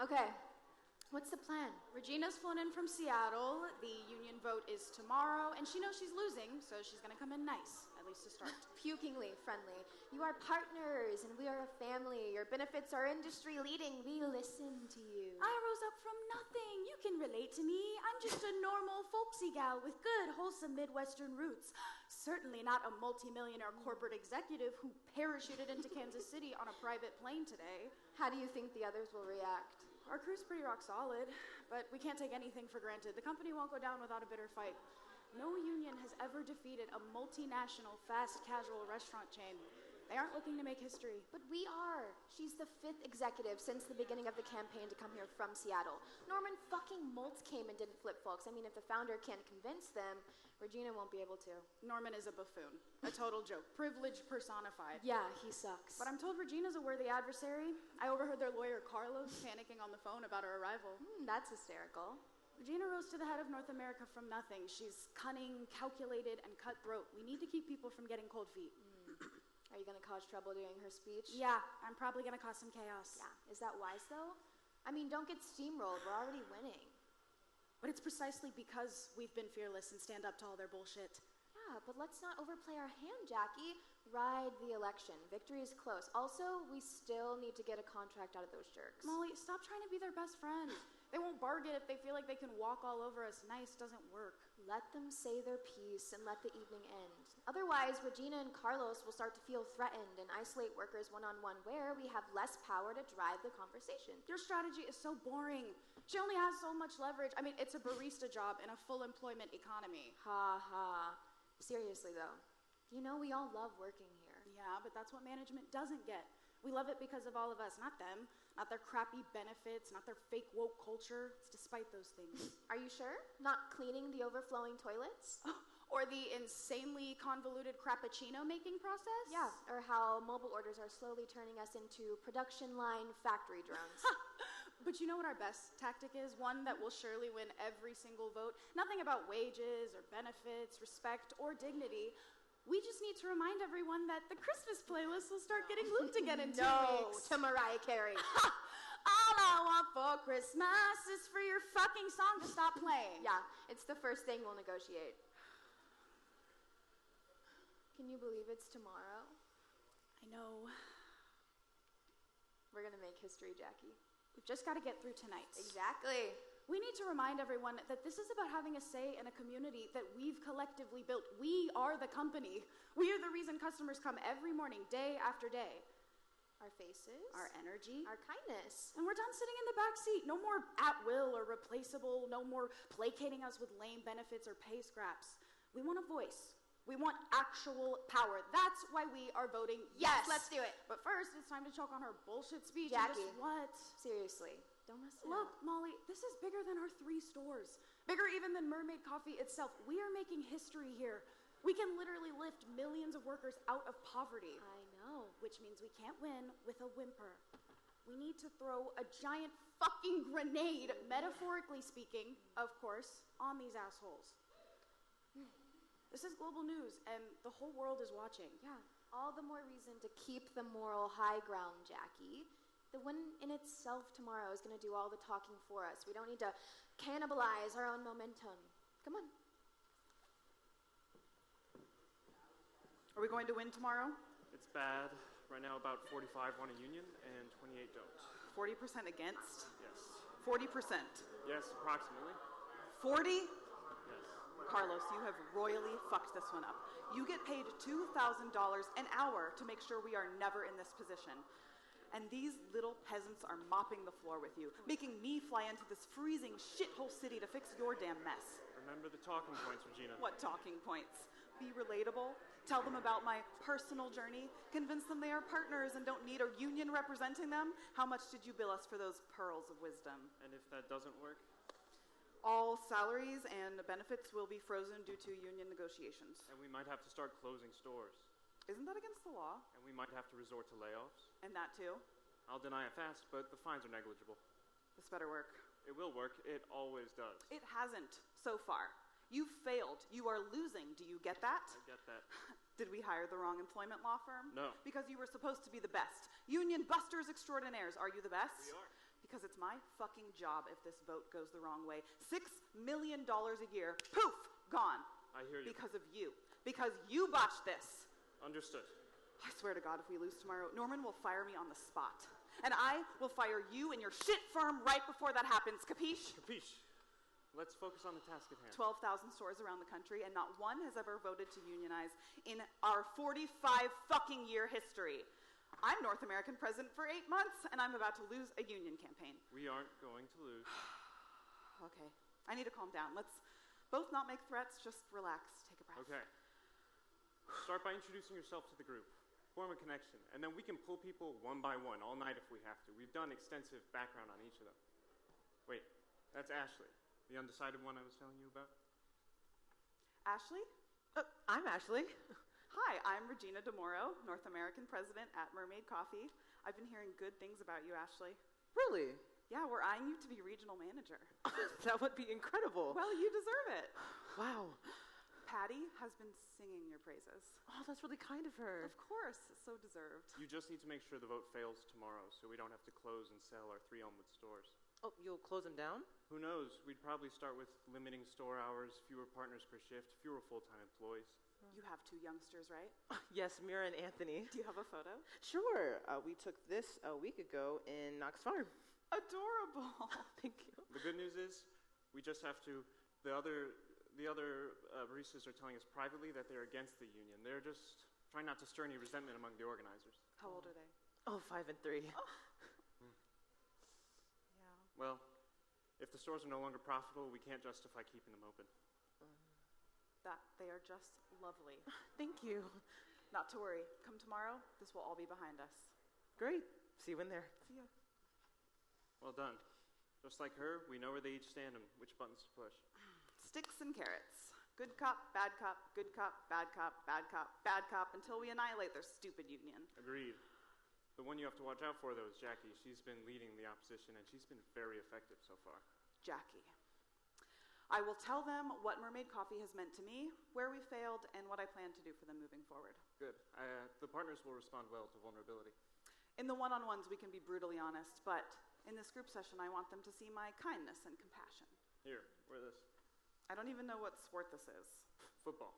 Okay, what's the plan? Regina's flown in from Seattle. The union vote is tomorrow, and she knows she's losing, so she's gonna come in nice, at least to start. Pukingly friendly. You are partners, and we are a family. Your benefits are industry leading. We listen to you. I rose up from nothing. You can relate to me. I'm just a normal, folksy gal with good, wholesome Midwestern roots. Certainly not a multimillionaire corporate executive who parachuted into Kansas City on a private plane today. How do you think the others will react? Our crew's pretty rock solid, but we can't take anything for granted. The company won't go down without a bitter fight. No union has ever defeated a multinational fast casual restaurant chain. They aren't looking to make history. But we are. She's the 5th executive since the beginning of the campaign to come here from Seattle. Norman fucking Maltz came and didn't flip folks. I mean, if the founder can't convince them, Regina won't be able to. Norman is a buffoon. A total joke. Privilege personified. Yeah, he sucks. But I'm told Regina's a worthy adversary. I overheard their lawyer, Carlos, panicking on the phone about her arrival. That's hysterical. Regina rose to the head of North America from nothing. She's cunning, calculated, and cutthroat. We need to keep people from getting cold feet. Are you going to cause trouble doing her speech? Yeah, I'm probably going to cause some chaos. Yeah. Is that wise, though? I mean, don't get steamrolled. We're already winning. But it's precisely because we've been fearless and stand up to all their bullshit. Yeah, but let's not overplay our hand, Jackie. Ride the election. Victory is close. Also, we still need to get a contract out of those jerks. Molly, stop trying to be their best friend. They won't bargain if they feel like they can walk all over us. Nice doesn't work. Let them say their piece and let the evening end. Otherwise, Regina and Carlos will start to feel threatened and isolate workers one-on-one where we have less power to drive the conversation. Your strategy is so boring. She only has so much leverage. I mean, it's a barista job in a full employment economy. Ha ha. Seriously, though, you know we all love working here. Yeah, but that's what management doesn't get. We love it because of all of us, not them. Not their crappy benefits, not their fake woke culture. It's despite those things. Are you sure? Not cleaning the overflowing toilets? Or the insanely convoluted crappuccino making process? Yeah, or how mobile orders are slowly turning us into production line factory drones. But you know what our best tactic is? One that will surely win every single vote. Nothing about wages or benefits, respect, or dignity. We just need to remind everyone that the Christmas playlist will start getting looped again in 2 weeks. To Mariah Carey. All I want for Christmas is for your fucking song to stop playing. Yeah, it's the first thing we'll negotiate. Can you believe it's tomorrow? I know. We're gonna make history, Jackie. We've just got to get through tonight. Exactly. We need to remind everyone that this is about having a say in a community that we've collectively built. We are the company. We are the reason customers come every morning, day after day. Our faces. Our energy. Our kindness. And we're done sitting in the back seat. No more at will or replaceable. No more placating us with lame benefits or pay scraps. We want a voice. We want actual power. That's why we are voting yes. Let's do it. But first, it's time to choke on her bullshit speech. Jackie. And just what? Seriously. Don't mess it up. Look, Molly, this is bigger than our 3 stores. Bigger even than Mermaid Coffee itself. We are making history here. We can literally lift millions of workers out of poverty. I know. Which means we can't win with a whimper. We need to throw a giant fucking grenade, metaphorically speaking, of course, on these assholes. This is global news, and the whole world is watching. Yeah, all the more reason to keep the moral high ground, Jackie. The win in itself tomorrow is going to do all the talking for us. We don't need to cannibalize our own momentum. Come on. Are we going to win tomorrow? It's bad. Right now, about 45 want a union and 28 don't. 40% against? Yes. 40%? Yes, approximately. 40? Yes. Carlos, you have royally fucked this one up. You get paid $2,000 an hour to make sure we are never in this position. And these little peasants are mopping the floor with you, making me fly into this freezing shithole city to fix your damn mess. Remember the talking points, Regina. What talking points? Be relatable, tell them about my personal journey, convince them they are partners and don't need a union representing them. How much did you bill us for those pearls of wisdom? And if that doesn't work? All salaries and benefits will be frozen due to union negotiations. And we might have to start closing stores. Isn't that against the law? And we might have to resort to layoffs. And that too? I'll deny it fast, but the fines are negligible. This better work. It will work. It always does. It hasn't so far. You've failed. You are losing. Do you get that? I get that. Did we hire the wrong employment law firm? No. Because you were supposed to be the best. Union busters extraordinaires. Are you the best? We are. because it's my fucking job if this vote goes the wrong way. $6 million a year, poof, gone. I hear you. Because of you. Because you botched this. Understood. I swear to God, if we lose tomorrow, Norman will fire me on the spot. And I will fire you and your shit firm right before that happens, capiche? Capiche. Let's focus on the task at hand. 12,000 stores around the country, and not one has ever voted to unionize in our 45 fucking year history. I'm North American president for 8 months, and I'm about to lose a union campaign. We aren't going to lose. Okay, I need to calm down. Let's both not make threats, just relax, take a breath. Okay. Start by introducing yourself to the group. Form a connection, and then we can pull people one by one all night if we have to. We've done extensive background on each of them. Wait, that's Ashley, the undecided one I was telling you about. Ashley? I'm Ashley. Hi, I'm Regina DeMoro, North American president at Mermaid Coffee. I've been hearing good things about you, Ashley. Really? Yeah, we're eyeing you to be regional manager. That would be incredible. Well, you deserve it. Wow. Patty has been singing your praises. Oh, that's really kind of her. Of course, so deserved. You just need to make sure the vote fails tomorrow so we don't have to close and sell our 3 Elmwood stores. Oh, you'll close them down? Who knows? We'd probably start with limiting store hours, fewer partners per shift, fewer full-time employees. You have 2 youngsters, right? Yes, Mira and Anthony. Do you have a photo? Sure. We took this a week ago in Knox Farm. Adorable. Thank you. The good news is we just have to, the other baristas are telling us privately that they're against the union. They're just trying not to stir any resentment among the organizers. How old are they? Oh, 5 and 3. Oh. Yeah. Well, if the stores are no longer profitable, we can't justify keeping them open. That they are just lovely. Thank you. Not to worry. Come tomorrow, this will all be behind us. Great. See you in there. See ya. Well done. Just like her, we know where they each stand and which buttons to push. Sticks and carrots. Good cop, bad cop, good cop, bad cop, bad cop, bad cop, until we annihilate their stupid union. Agreed. The one you have to watch out for, though, is Jackie. She's been leading the opposition, and she's been very effective so far. Jackie. I will tell them what Mermaid Coffee has meant to me, where we failed, and what I plan to do for them moving forward. Good. The partners will respond well to vulnerability. In the one-on-ones, we can be brutally honest, but in this group session, I want them to see my kindness and compassion. Here, wear this. I don't even know what sport this is. Football.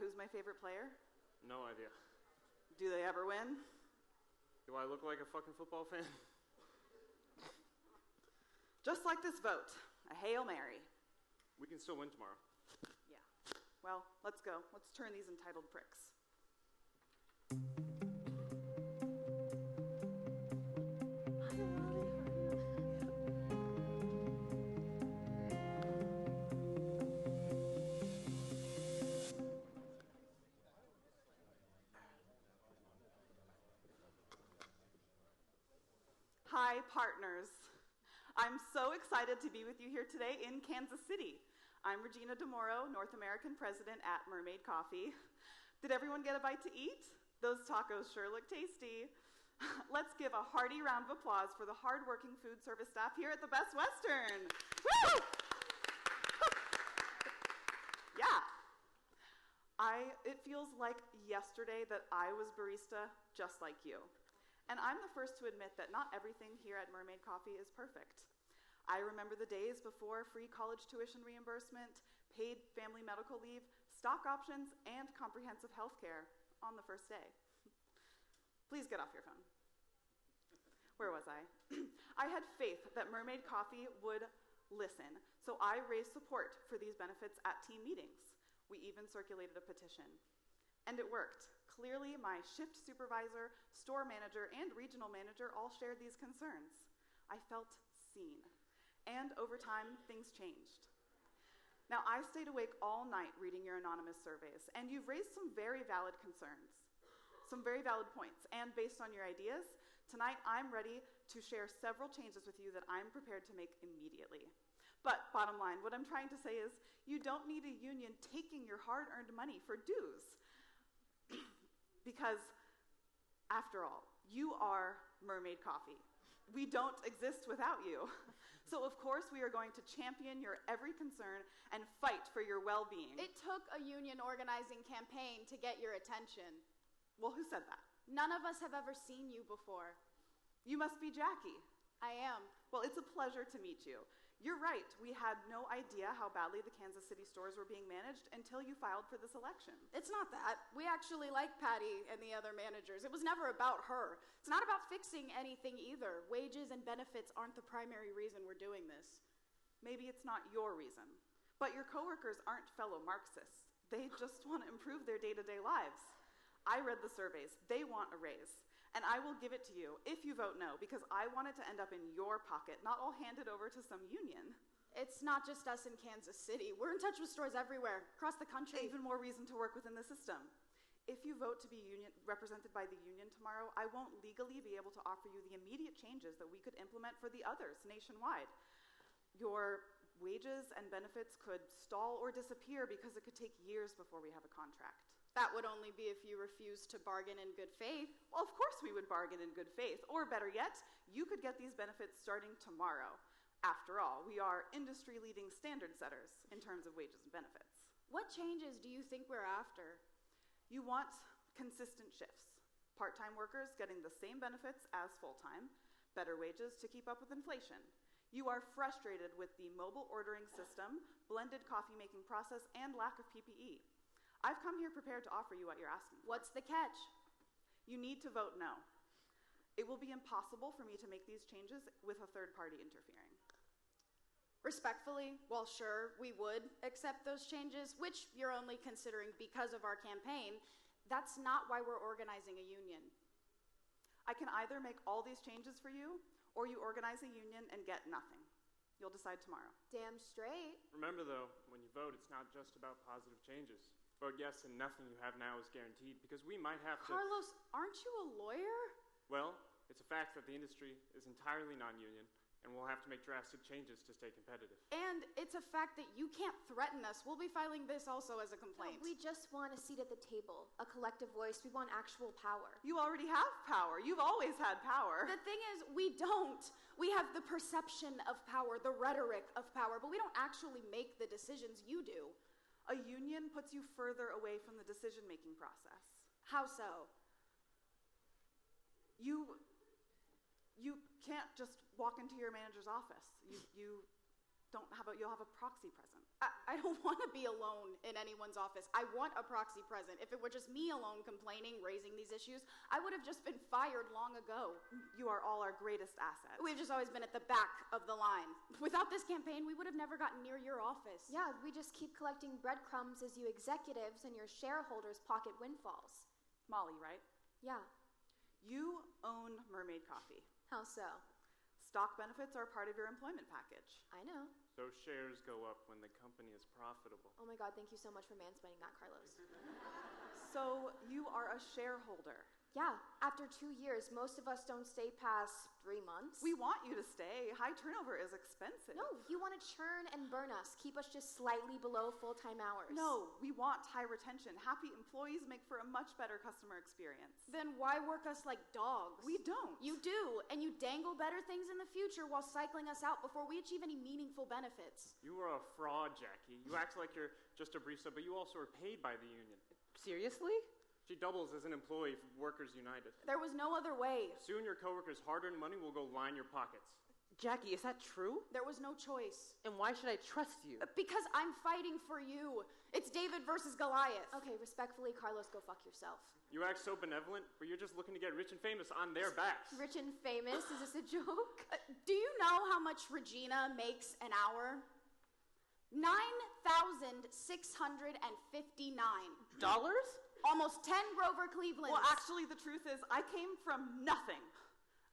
Who's my favorite player? No idea. Do they ever win? Do I look like a fucking football fan? Just like this vote. A Hail Mary. We can still win tomorrow. Yeah. Well, let's go. Let's turn these entitled pricks. Hi, partners. I'm so excited to be with you here today in Kansas City. I'm Regina DeMoro, North American president at Mermaid Coffee. Did everyone get a bite to eat? Those tacos sure look tasty. Let's give a hearty round of applause for the hardworking food service staff here at the Best Western. Woo! Yeah. It feels like yesterday that I was barista just like you. And I'm the first to admit that not everything here at Mermaid Coffee is perfect. I remember the days before free college tuition reimbursement, paid family medical leave, stock options, and comprehensive health care on the first day. Please get off your phone. Where was I? I had faith that Mermaid Coffee would listen, so I raised support for these benefits at team meetings. We even circulated a petition. And it worked. Clearly, my shift supervisor, store manager, and regional manager all shared these concerns. I felt seen. And over time, things changed. Now, I stayed awake all night reading your anonymous surveys, and you've raised some very valid concerns, some very valid points. And based on your ideas, tonight I'm ready to share several changes with you that I'm prepared to make immediately. But bottom line, what I'm trying to say is you don't need a union taking your hard-earned money for dues. Because, after all, you are Mermaid Coffee. We don't exist without you. So, of course, we are going to champion your every concern and fight for your well-being. It took a union organizing campaign to get your attention. Well, who said that? None of us have ever seen you before. You must be Jackie. I am. Well, it's a pleasure to meet you. You're right. We had no idea how badly the Kansas City stores were being managed until you filed for this election. It's not that. We actually like Patty and the other managers. It was never about her. It's not about fixing anything either. Wages and benefits aren't the primary reason we're doing this. Maybe it's not your reason, but your coworkers aren't fellow Marxists. They just want to improve their day-to-day lives. I read the surveys. They want a raise. And I will give it to you if you vote no, because I want it to end up in your pocket, not all handed over to some union. It's not just us in Kansas City. We're in touch with stores everywhere, across the country. Even more reason to work within the system. If you vote to be represented by the union tomorrow, I won't legally be able to offer you the immediate changes that we could implement for the others nationwide. Your wages and benefits could stall or disappear because it could take years before we have a contract. That would only be if you refused to bargain in good faith. Well, of course we would bargain in good faith. Or better yet, you could get these benefits starting tomorrow. After all, we are industry-leading standard setters in terms of wages and benefits. What changes do you think we're after? You want consistent shifts. Part-time workers getting the same benefits as full-time, better wages to keep up with inflation. You are frustrated with the mobile ordering system, blended coffee-making process, and lack of PPE. I've come here prepared to offer you what you're asking for. What's the catch? You need to vote no. It will be impossible for me to make these changes with a third party interfering. Respectfully, while sure we would accept those changes, which you're only considering because of our campaign, that's not why we're organizing a union. I can either make all these changes for you, or you organize a union and get nothing. You'll decide tomorrow. Damn straight. Remember, though, when you vote, it's not just about positive changes. Vote yes and nothing you have now is guaranteed, because we might have to... Carlos, aren't you a lawyer? Well, it's a fact that the industry is entirely non-union, and we'll have to make drastic changes to stay competitive. And it's a fact that you can't threaten us. We'll be filing this also as a complaint. No, we just want a seat at the table, a collective voice. We want actual power. You already have power. You've always had power. The thing is, we don't. We have the perception of power, the rhetoric of power, but we don't actually make the decisions you do. A union puts you further away from the decision-making process. How so? You can't just walk into your manager's office. You'll have a proxy present. I don't want to be alone in anyone's office. I want a proxy present. If it were just me alone complaining, raising these issues, I would have just been fired long ago. You are all our greatest asset. We've just always been at the back of the line. Without this campaign, we would have never gotten near your office. Yeah, we just keep collecting breadcrumbs as you executives and your shareholders pocket windfalls. Molly, right? Yeah. You own Mermaid Coffee. How so? Stock benefits are part of your employment package. I know. Those shares go up when the company is profitable. Oh my God, thank you so much for mansplaining that, Carlos. So you are a shareholder. Yeah, after 2 years, most of us don't stay past 3 months. We want you to stay. High turnover is expensive. No, you want to churn and burn us, keep us just slightly below full-time hours. No, we want high retention. Happy employees make for a much better customer experience. Then why work us like dogs? We don't. You do, and you dangle better things in the future while cycling us out before we achieve any meaningful benefits. You are a fraud, Jackie. You act like you're just a barista, but you also are paid by the union. Seriously? She doubles as an employee for Workers United. There was no other way. Soon your coworkers' hard-earned money will go line your pockets. Jackie, is that true? There was no choice. And why should I trust you? Because I'm fighting for you. It's David versus Goliath. Okay, respectfully, Carlos, go fuck yourself. You act so benevolent, but you're just looking to get rich and famous on their backs. Rich and famous? Is this a joke? Do you know how much Regina makes an hour? $9,659. Dollars? Almost 10 Grover Clevelands. Well, actually, the truth is, I came from nothing.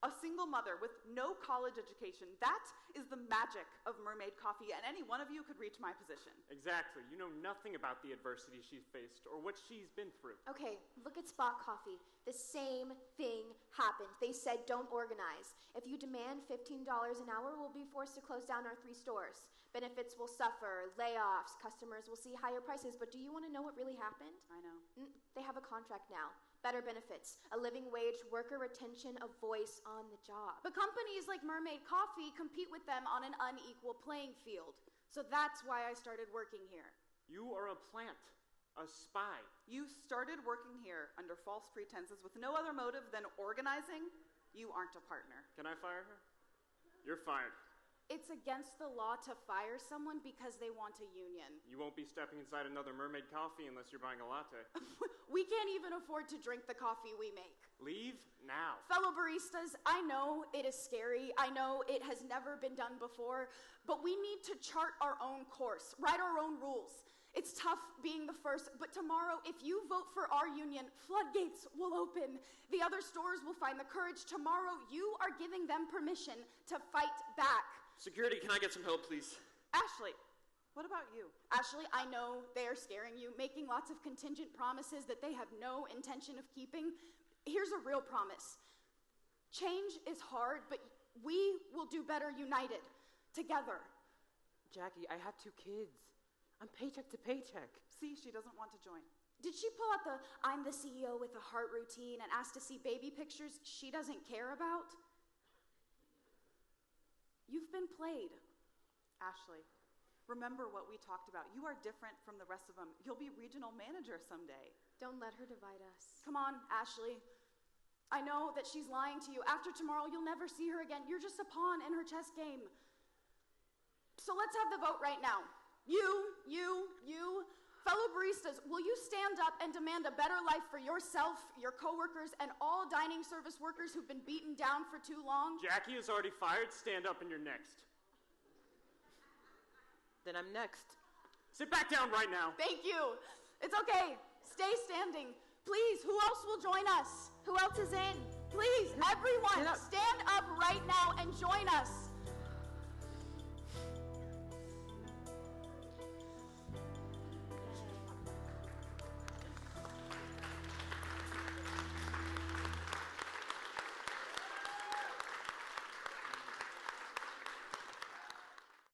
A single mother with no college education. That is the magic of Mermaid Coffee, and any one of you could reach my position. Exactly. You know nothing about the adversity she's faced or what she's been through. Okay, look at Spot Coffee. The same thing happened. They said don't organize. If you demand $15 an hour, we'll be forced to close down our 3 stores. Benefits will suffer, layoffs, customers will see higher prices. But do you want to know what really happened? I know. They have a contract now. Better benefits, a living wage, worker retention, a voice on the job. But companies like Mermaid Coffee compete with them on an unequal playing field. So that's why I started working here. You are a plant, a spy. You started working here under false pretenses with no other motive than organizing. You aren't a partner. Can I fire her? You're fired. It's against the law to fire someone because they want a union. You won't be stepping inside another mermaid coffee unless you're buying a latte. We can't even afford to drink the coffee we make. Leave now. Fellow baristas, I know it is scary. I know it has never been done before, but we need to chart our own course, write our own rules. It's tough being the first, but tomorrow, if you vote for our union, floodgates will open. The other stores will find the courage. Tomorrow, you are giving them permission to fight back. Security, can I get some help, please? Ashley, what about you? Ashley, I know they are scaring you, making lots of contingent promises that they have no intention of keeping. Here's a real promise. Change is hard, but we will do better united, together. Jackie, I have 2 kids. I'm paycheck to paycheck. See, she doesn't want to join. Did she pull out the I'm the CEO with a heart routine and ask to see baby pictures she doesn't care about? You've been played. Ashley, remember what we talked about. You are different from the rest of them. You'll be regional manager someday. Don't let her divide us. Come on, Ashley. I know that she's lying to you. After tomorrow, you'll never see her again. You're just a pawn in her chess game. So let's have the vote right now. You, fellow baristas, will you stand up and demand a better life for yourself, your coworkers, and all dining service workers who've been beaten down for too long? Jackie is already fired. Stand up and you're next. Then I'm next. Sit back down right now. Thank you. It's okay. Stay standing. Please, who else will join us? Who else is in? Please, everyone, stand up right now and